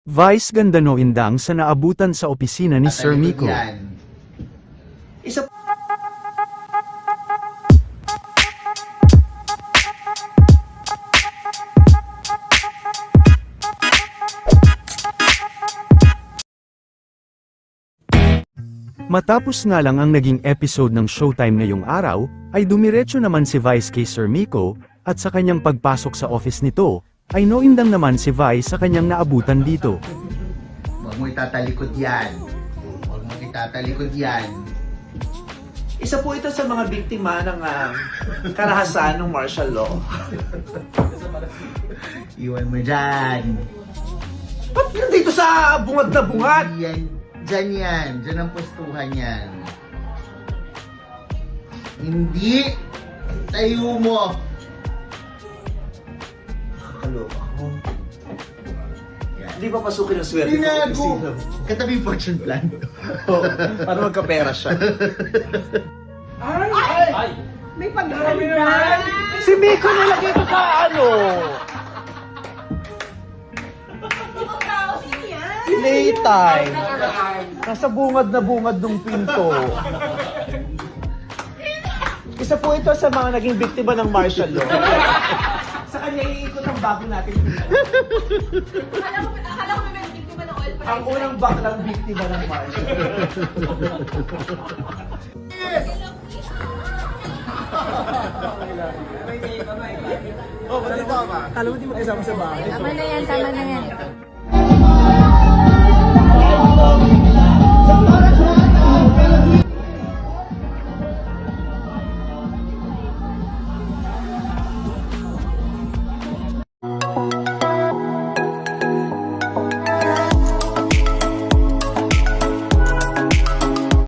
Vice Gandano Indang sa naabutan sa opisina ni Sir Miko. Isa Matapos nga lang ang naging episode ng Showtime ngayong araw, ay dumiretso naman si Vice kay Sir Miko, at sa kanyang pagpasok sa office nito, ay noindang naman si Vice sa kanyang naabutan dito. Huwag mo itatalikod yan. Huwag mo itatalikod yan. Isa po ito sa mga biktima ng karahasan ng martial law. Iwan mo dyan. Ba't nandito sa bungad na bungad? Yan. Dyan yan. Dyan ang postuhan yan. Hindi. Tayo mo. Nakakaloka ako. Hindi pa pasukin ang swerte ko. Tinago! Katabi yung fortune plan. Para magkapera siya. Ay! May paghalitan! Si Miko nilagay ito sa ano? Sino yan? Playtime. Nasa bungad na bungad ng pinto. Isa po ito sa mga naging biktima ng martial law. Sa kanya iikot ang bago natin. Akala ko may biktima ng oil price. Ang unang baklang biktima ng martial law. Alam mo, di mo kasama sa bahay. Tama na yan, tama na yan.